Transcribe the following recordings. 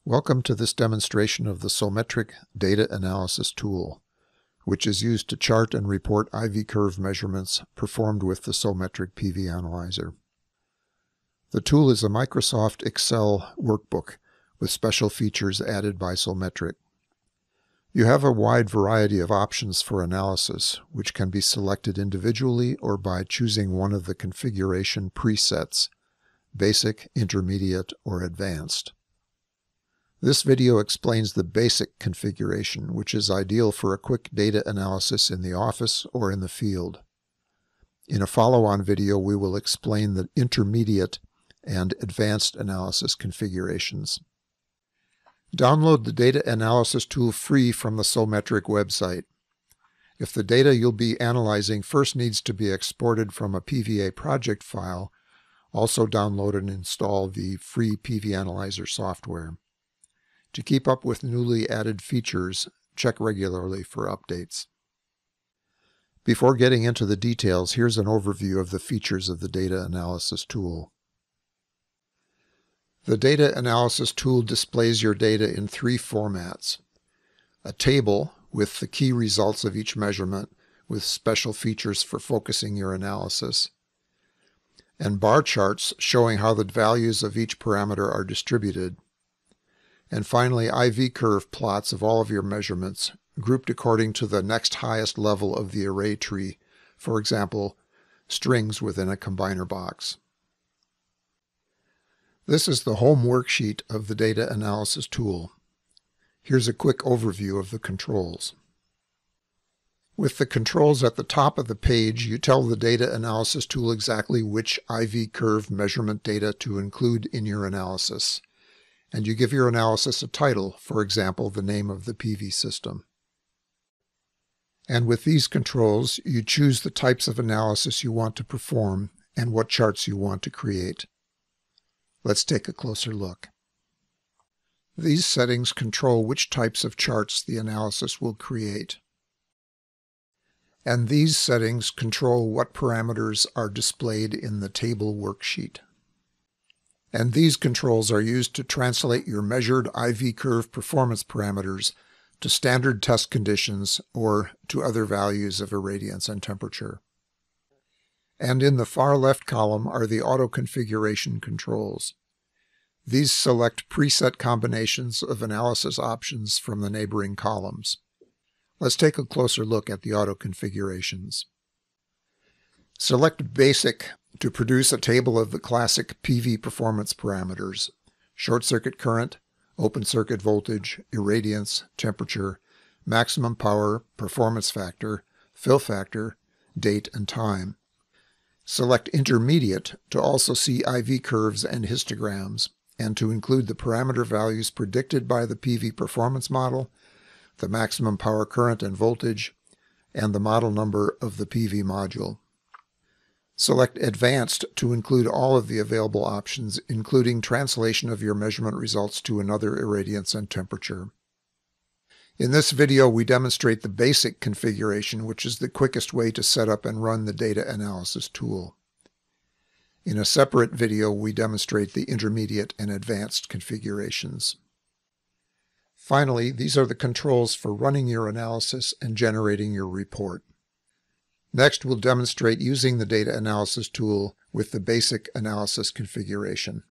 Welcome to this demonstration of the Solmetric Data Analysis Tool, which is used to chart and report IV curve measurements performed with the Solmetric PVAnalyzer. The tool is a Microsoft Excel workbook with special features added by Solmetric. You have a wide variety of options for analysis, which can be selected individually or by choosing one of the configuration presets, Basic, Intermediate, or Advanced. This video explains the basic configuration, which is ideal for a quick data analysis in the office or in the field. In a follow-on video, we will explain the intermediate and advanced analysis configurations. Download the Data Analysis Tool free from the Solmetric website. If the data you'll be analyzing first needs to be exported from a PVA project file, also download and install the free PVAnalyzer software. To keep up with newly added features, check regularly for updates. Before getting into the details, here's an overview of the features of the Data Analysis Tool. The Data Analysis Tool displays your data in three formats: a table with the key results of each measurement with special features for focusing your analysis, and bar charts showing how the values of each parameter are distributed, and finally IV curve plots of all of your measurements grouped according to the next highest level of the array tree, for example, strings within a combiner box. This is the home worksheet of the Data Analysis Tool. Here's a quick overview of the controls. With the controls at the top of the page, you tell the Data Analysis Tool exactly which IV curve measurement data to include in your analysis, and you give your analysis a title, for example, the name of the PV system. And with these controls, you choose the types of analysis you want to perform and what charts you want to create. Let's take a closer look. These settings control which types of charts the analysis will create. And these settings control what parameters are displayed in the table worksheet. And these controls are used to translate your measured IV curve performance parameters to standard test conditions or to other values of irradiance and temperature. And in the far left column are the auto configuration controls. These select preset combinations of analysis options from the neighboring columns. Let's take a closer look at the auto configurations. Select Basic to produce a table of the classic PV performance parameters: short circuit current, open circuit voltage, irradiance, temperature, maximum power, performance factor, fill factor, date, and time. Select Intermediate to also see IV curves and histograms, and to include the parameter values predicted by the PV performance model, the maximum power current and voltage, and the model number of the PV module. Select Advanced to include all of the available options, including translation of your measurement results to another irradiance and temperature. In this video, we demonstrate the basic configuration, which is the quickest way to set up and run the Data Analysis Tool. In a separate video, we demonstrate the intermediate and advanced configurations. Finally, these are the controls for running your analysis and generating your report. Next, we'll demonstrate using the Data Analysis Tool with the basic analysis configuration.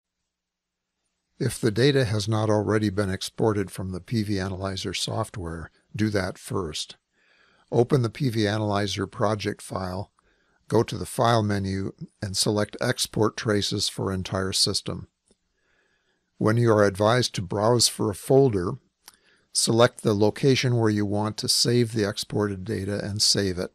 If the data has not already been exported from the PVAnalyzer software, do that first. Open the PVAnalyzer project file, go to the File menu, and select Export Traces for entire system. When you are advised to browse for a folder, select the location where you want to save the exported data and save it.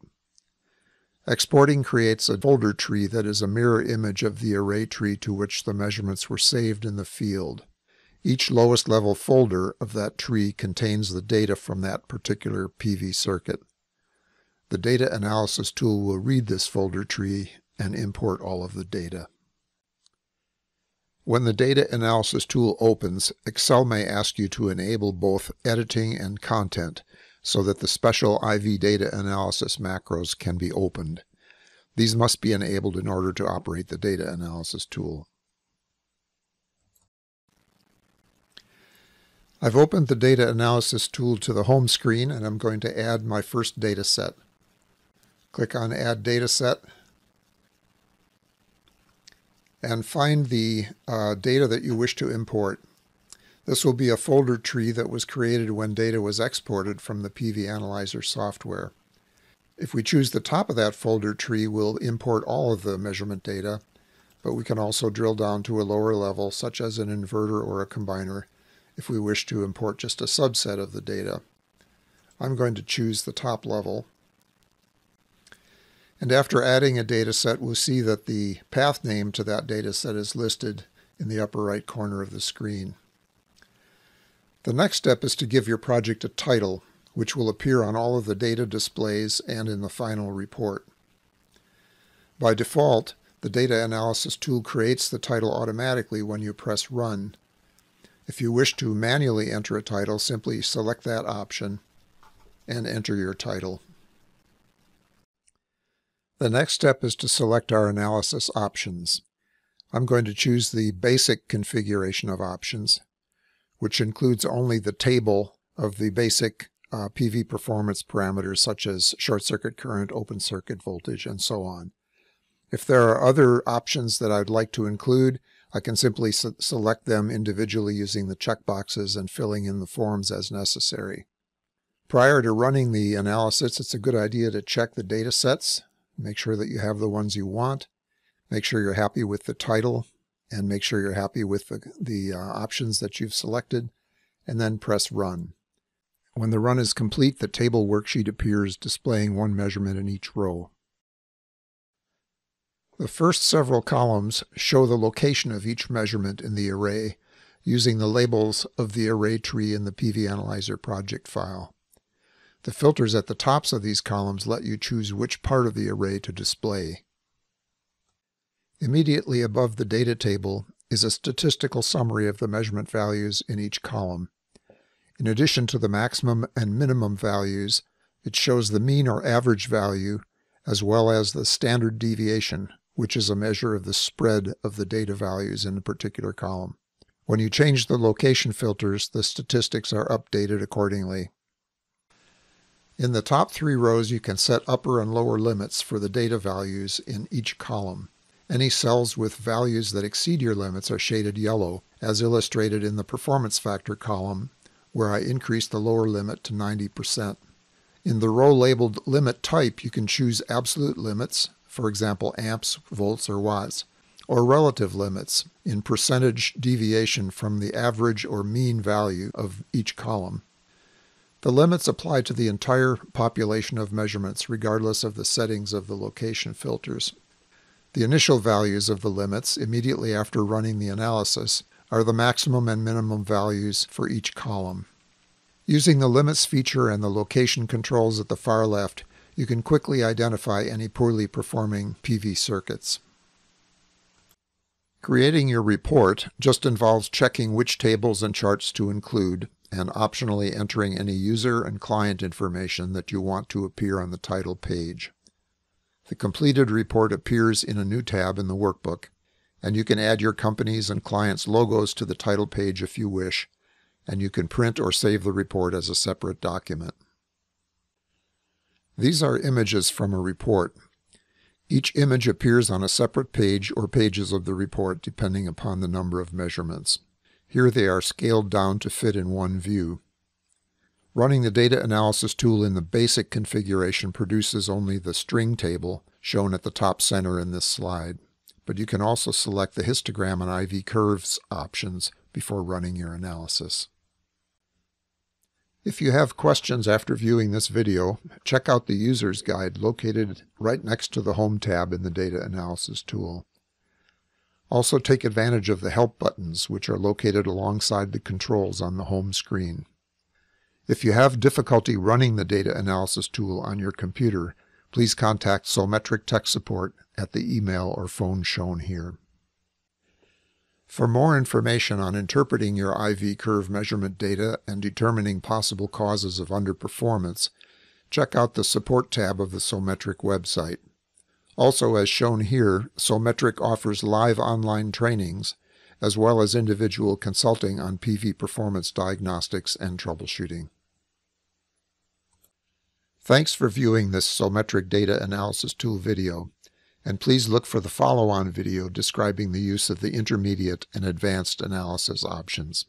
Exporting creates a folder tree that is a mirror image of the array tree to which the measurements were saved in the field. Each lowest level folder of that tree contains the data from that particular PV circuit. The Data Analysis Tool will read this folder tree and import all of the data. When the Data Analysis Tool opens, Excel may ask you to enable both editing and content, so that the special IV data analysis macros can be opened. These must be enabled in order to operate the Data Analysis Tool. I've opened the Data Analysis Tool to the home screen, and I'm going to add my first data set. Click on Add Data Set and find the data that you wish to import. This will be a folder tree that was created when data was exported from the PVAnalyzer software. If we choose the top of that folder tree, we'll import all of the measurement data, but we can also drill down to a lower level, such as an inverter or a combiner, if we wish to import just a subset of the data. I'm going to choose the top level. And after adding a data set, we'll see that the path name to that data set is listed in the upper right corner of the screen. The next step is to give your project a title, which will appear on all of the data displays and in the final report. By default, the Data Analysis Tool creates the title automatically when you press Run. If you wish to manually enter a title, simply select that option and enter your title. The next step is to select our analysis options. I'm going to choose the basic configuration of options, which includes only the table of the basic PV performance parameters such as short circuit current, open circuit voltage, and so on. If there are other options that I'd like to include, I can simply select them individually using the checkboxes and filling in the forms as necessary. Prior to running the analysis, it's a good idea to check the data sets, make sure that you have the ones you want, make sure you're happy with the title, and make sure you're happy with the options that you've selected, and then press Run. When the run is complete, the table worksheet appears displaying one measurement in each row. The first several columns show the location of each measurement in the array using the labels of the array tree in the PVAnalyzer project file. The filters at the tops of these columns let you choose which part of the array to display. Immediately above the data table is a statistical summary of the measurement values in each column. In addition to the maximum and minimum values, it shows the mean or average value as well as the standard deviation, which is a measure of the spread of the data values in a particular column. When you change the location filters, the statistics are updated accordingly. In the top three rows, you can set upper and lower limits for the data values in each column. Any cells with values that exceed your limits are shaded yellow, as illustrated in the performance factor column, where I increased the lower limit to 90%. In the row labeled limit type, you can choose absolute limits, for example amps, volts, or watts, or relative limits in percentage deviation from the average or mean value of each column. The limits apply to the entire population of measurements regardless of the settings of the location filters. The initial values of the limits immediately after running the analysis are the maximum and minimum values for each column. Using the limits feature and the location controls at the far left, you can quickly identify any poorly performing PV circuits. Creating your report just involves checking which tables and charts to include and optionally entering any user and client information that you want to appear on the title page. The completed report appears in a new tab in the workbook, and you can add your company's and clients' logos to the title page if you wish, and you can print or save the report as a separate document. These are images from a report. Each image appears on a separate page or pages of the report depending upon the number of measurements. Here they are scaled down to fit in one view. Running the Data Analysis Tool in the basic configuration produces only the string table shown at the top center in this slide, but you can also select the histogram and IV curves options before running your analysis. If you have questions after viewing this video, check out the User's Guide located right next to the Home tab in the Data Analysis Tool. Also take advantage of the Help buttons, which are located alongside the controls on the home screen. If you have difficulty running the Data Analysis Tool on your computer, please contact Solmetric Tech Support at the email or phone shown here. For more information on interpreting your IV curve measurement data and determining possible causes of underperformance, check out the Support tab of the Solmetric website. Also, as shown here, Solmetric offers live online trainings, as well as individual consulting on PV performance diagnostics and troubleshooting. Thanks for viewing this Solmetric Data Analysis Tool video, and please look for the follow-on video describing the use of the intermediate and advanced analysis options.